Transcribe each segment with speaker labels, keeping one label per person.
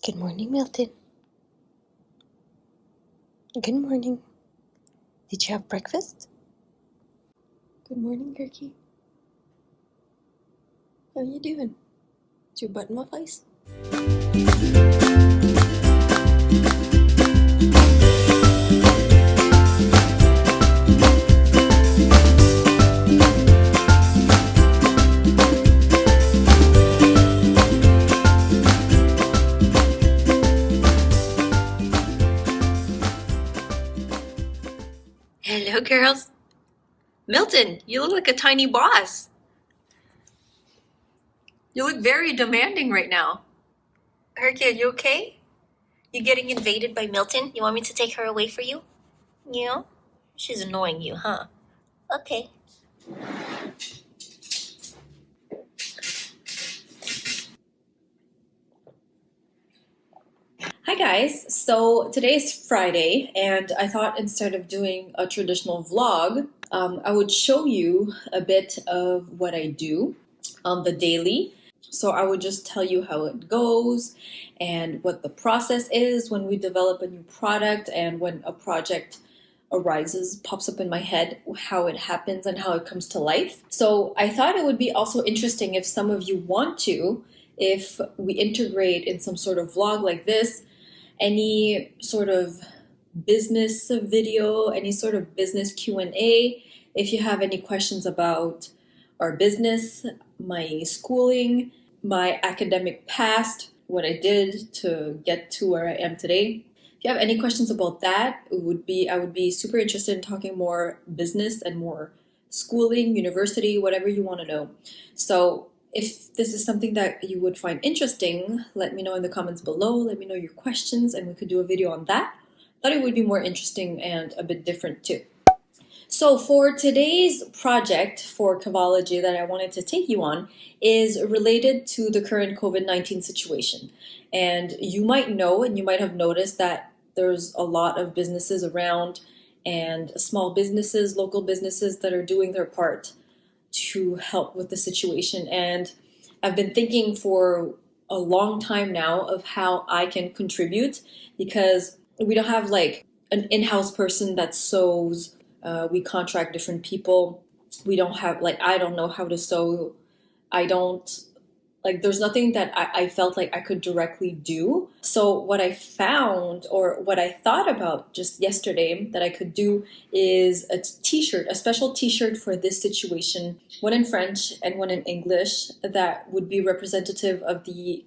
Speaker 1: Good morning, Milton. Good morning. Did you have breakfast? Good morning, Herky. How you doing? Is your button off ice? Hello, girls. Milton, you look like a tiny boss. You look very demanding right now. Herky, are you okay? You getting invaded by Milton? You want me to take her away for you? Yeah? She's annoying you, huh? Okay. Hi guys, so today is Friday and I thought instead of doing a traditional vlog, I would show you a bit of what I do on the daily. So I would just tell you how it goes and what the process is when we develop a new product and when a project arises, pops up in my head, how it happens and how it comes to life. So I thought it would be also interesting if some of you want to, if we integrate in some sort of vlog like this, any sort of business video, any sort of business Q&A. If you have any questions about our business, my schooling, my academic past, what I did to get to where I am today. If you have any questions about that, I would be super interested in talking more business and more schooling, university, whatever you want to know. So if this is something that you would find interesting, let me know in the comments below. Let me know your questions and we could do a video on that. Thought it would be more interesting and a bit different too. So for today's project for Cavology that I wanted to take you on is related to the current COVID-19 situation. And you might know and you might have noticed that there's a lot of businesses around and small businesses, local businesses that are doing their part to help with the situation. And I've been thinking for a long time now of how I can contribute because we don't have like an in-house person that sews. We contract different people. We don't have I don't know how to sew. I don't there's nothing that I felt like I could directly do. So what I found or what I thought about just yesterday that I could do is a t-shirt, a special t-shirt for this situation, one in French and one in English that would be representative of the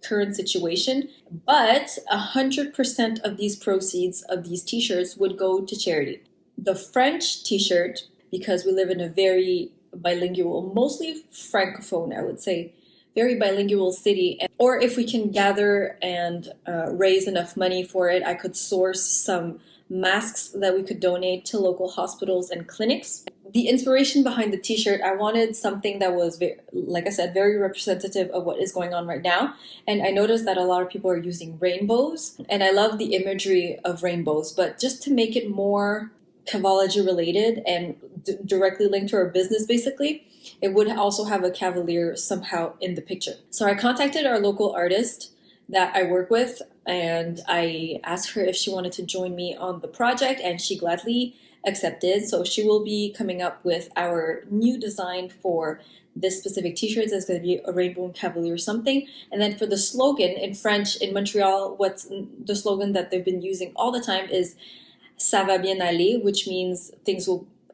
Speaker 1: current situation. But 100% of these proceeds of these t-shirts would go to charity. The French t-shirt, because we live in a very bilingual, mostly francophone, I would say, very bilingual city, or if we can gather and raise enough money for it, I could source some masks that we could donate to local hospitals and clinics. The inspiration behind the t-shirt, I wanted something that was, like I said, very representative of what is going on right now. And I noticed that a lot of people are using rainbows, and I love the imagery of rainbows, but just to make it more Cavology related and directly linked to our business, basically, it would also have a Cavalier somehow in the picture. So I contacted our local artist that I work with and I asked her if she wanted to join me on the project and she gladly accepted. So she will be coming up with our new design for this specific t-shirt. It's going to be a rainbow and Cavalier something. And then for the slogan in French in Montreal, what's the slogan that they've been using all the time is "Ça va bien aller," which means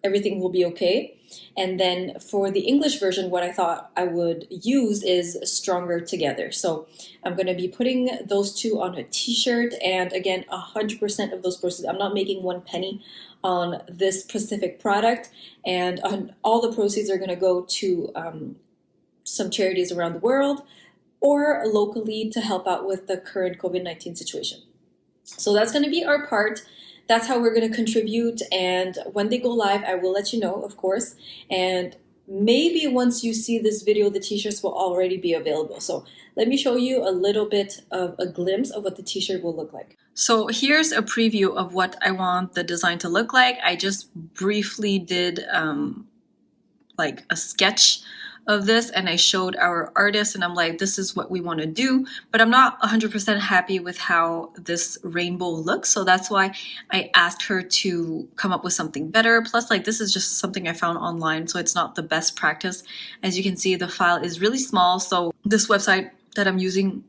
Speaker 1: everything will be okay. And then for the English version, what I thought I would use is "Stronger Together." So I'm going to be putting those two on a t-shirt. And again, 100% of those proceeds, I'm not making one penny on this specific product. And all the proceeds are going to go to some charities around the world or locally to help out with the current COVID-19 situation. So that's going to be our part. That's how we're going to contribute, and when they go live, I will let you know, of course, and maybe once you see this video, the t-shirts will already be available. So let me show you a little bit of a glimpse of what the t-shirt will look like. So here's a preview of what I want the design to look like. I just briefly did like a sketch of this and I showed our artist and I'm like, this is what we want to do, but I'm not 100% happy with how this rainbow looks. So that's why I asked her to come up with something better. Plus, like, this is just something I found online, so it's not the best practice. As you can see, the file is really small. So this website that I'm using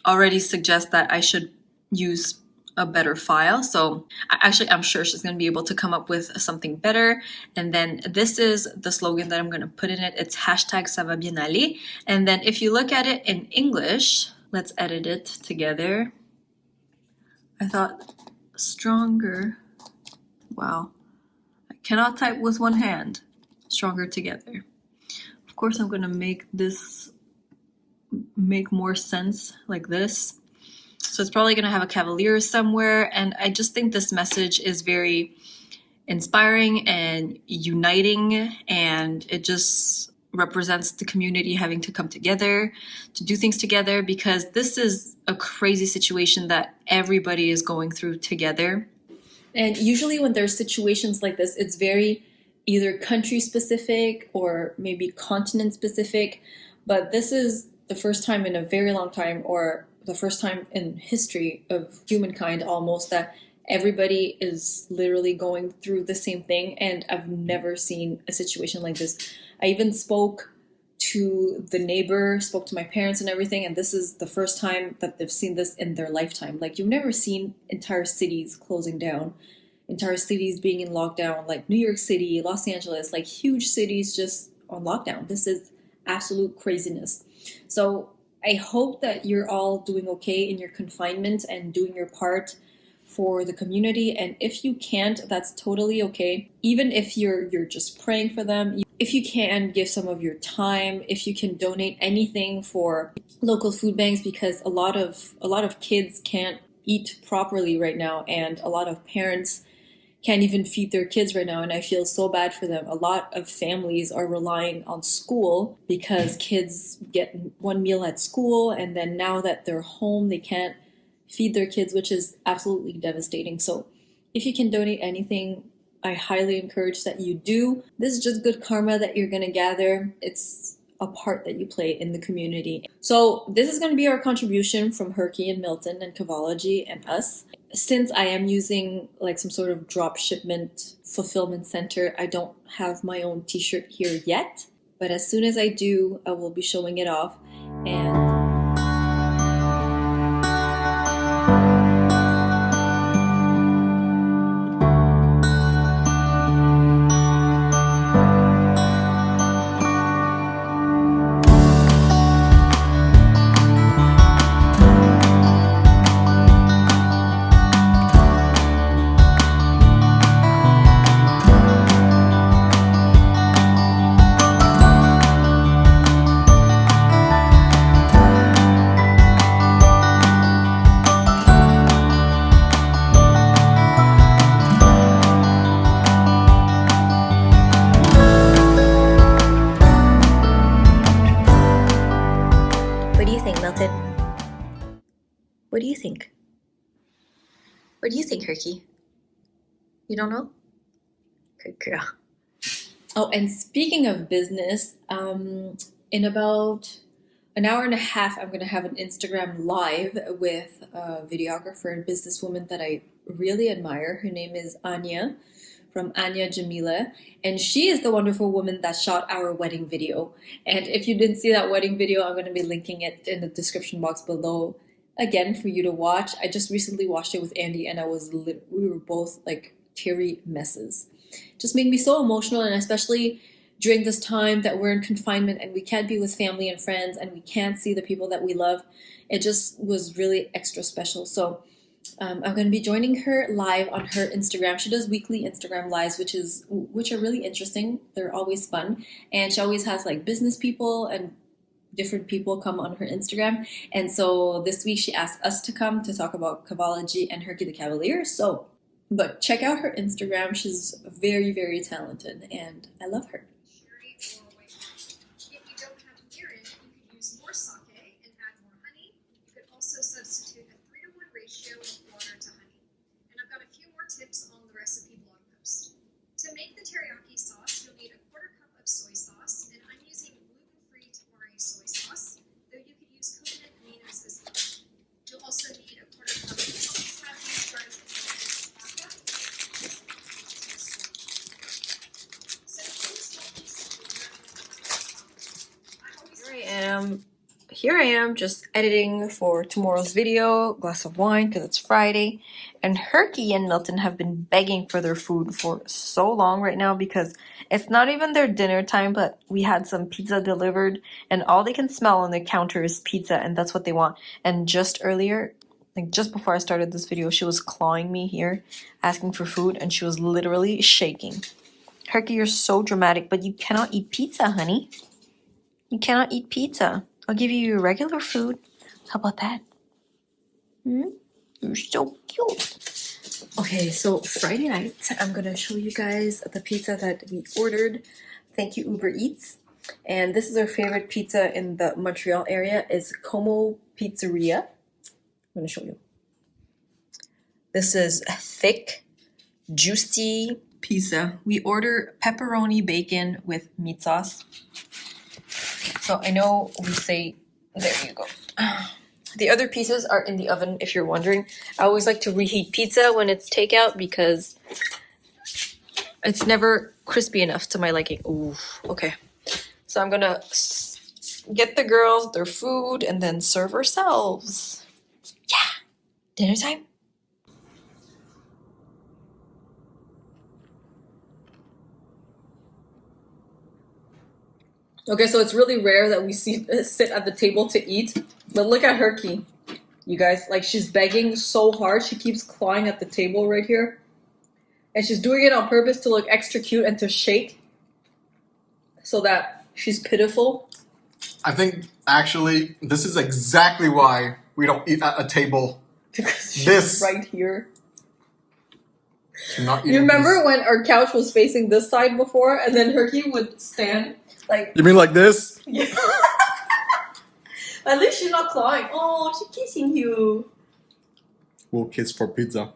Speaker 1: already suggests that I should use a better file. So I'm sure she's going to be able to come up with something better. And then this is the slogan that I'm going to put in it. It's hashtag ça va bien aller. And then if you look at it in English, let's edit it together. I thought stronger. Wow. I cannot type with one hand. Stronger together. Of course, I'm going to make this make more sense like this. So it's probably going to have a Cavalier somewhere. And I just think this message is very inspiring and uniting. And it just represents the community having to come together to do things together, because this is a crazy situation that everybody is going through together. And usually when there's situations like this, it's very either country specific or maybe continent specific. But this is the first time in a very long time, or the first time in history of humankind almost, that everybody is literally going through the same thing. And I've never seen a situation like this. I even spoke to the neighbor, spoke to my parents and everything, and this is the first time that they've seen this in their lifetime. Like, you've never seen entire cities closing down, entire cities being in lockdown, like New York City, Los Angeles, like huge cities just on lockdown. This is absolute craziness. So I hope that you're all doing okay in your confinement and doing your part for the community. And if you can't, that's totally okay. Even if you're just praying for them, if you can give some of your time, if you can donate anything for local food banks, because a lot of kids can't eat properly right now, and a lot of parents can't even feed their kids right now, and I feel so bad for them. A lot of families are relying on school because kids get one meal at school, and then now that they're home, they can't feed their kids, which is absolutely devastating. So if you can donate anything, I highly encourage that you do. This is just good karma that you're going to gather. It's a part that you play in the community. So this is going to be our contribution from Herky and Milton and Cavology and us. Since I am using like some sort of drop shipment fulfillment center, I don't have my own t-shirt here yet, but as soon as I do, I will be showing it off. And what do you think, Milton? What do you think? What do you think, Herky? You don't know? Good girl. Oh, and speaking of business, in about an hour and a half, I'm going to have an Instagram live with a videographer and businesswoman that I really admire. Her name is Anya, from Anya Jamila, and she is the wonderful woman that shot our wedding video. And if you didn't see that wedding video, I'm going to be linking it in the description box below, again, for you to watch. I just recently watched it with Andy, and we were both like teary messes. Just made me so emotional, and especially during this time that we're in confinement and we can't be with family and friends and we can't see the people that we love. It just was really extra special. So I'm going to be joining her live on her Instagram. She does weekly Instagram lives, which are really interesting. They're always fun, and she always has like business people and different people come on her Instagram. And so this week she asked us to come to talk about Cavology and Herky the Cavalier. But check out her Instagram. She's very, very talented, and I love her.
Speaker 2: If you don't have urine, you could use more sake and add more honey. You could also substitute a 3-to-1 ratio of water to honey. And I've got a few more tips on the recipe blog post. To make the teriyaki sauce, you'll need a 1/4 cup of soy sauce, and I'm using gluten-free
Speaker 1: here I am just editing for tomorrow's video, glass of wine because it's Friday. And Herky and Milton have been begging for their food for so long right now because it's not even their dinner time, but we had some pizza delivered and all they can smell on the counter is pizza and that's what they want. And just earlier, like just before I started this video, she was clawing me here, asking for food, and she was literally shaking. Herky, you're so dramatic, but you cannot eat pizza, honey. You cannot eat pizza. I'll give you your regular food. How about that? You're so cute. Okay, so Friday night, I'm gonna show you guys the pizza that we ordered. Thank you, Uber Eats. And this is our favorite pizza in the Montreal area. It's Como Pizzeria. I'm gonna show you. This is thick, juicy pizza. We order pepperoni bacon with meat sauce. So I know we say, there you go. The other pieces are in the oven if you're wondering. I always like to reheat pizza when it's takeout because it's never crispy enough to my liking. Ooh, okay. So I'm gonna get the girls their food and then serve ourselves. Yeah, dinner time. Okay, so it's really rare that we sit at the table to eat, but look at Herky, you guys. Like, she's begging so hard. She keeps clawing at the table right here. And she's doing it on purpose to look extra cute and to shake so that she's pitiful.
Speaker 3: I think, actually, this is exactly why we don't eat at a table.
Speaker 1: Because she's right here. You remember when our couch was facing this side before, and then Herky would stand like...
Speaker 3: You mean like this?
Speaker 1: Yeah. At least she's not clawing. Oh, she's kissing you.
Speaker 3: We'll kiss for pizza.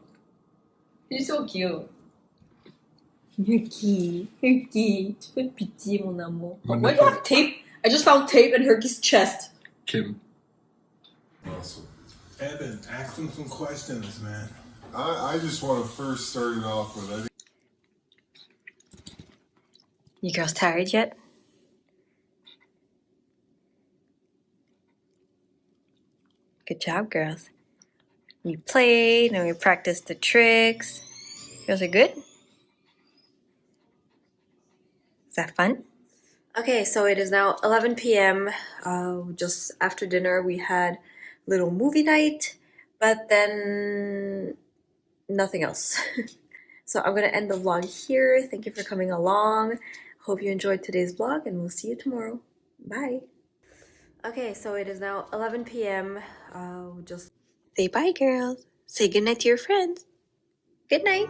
Speaker 1: She's so cute. Herky, Herky, tu fais pitié, mon amour. Why do you have tape? I just found tape in Herky's chest.
Speaker 3: Kim.
Speaker 4: Awesome. Evan, ask him some questions, man.
Speaker 5: I just want to first start it off with, I think.
Speaker 1: You girls tired yet? Good job, girls. We played and we practiced the tricks. You guys are good? Is that fun? Okay, so it is now 11 p.m. Just after dinner, we had a little movie night, but then nothing else. So I'm going to end the vlog here. Thank you for coming along. Hope you enjoyed today's vlog, and we'll see you tomorrow. Bye. Okay, so it is now 11 p.m. Just say bye, girls. Say goodnight to your friends. Good night.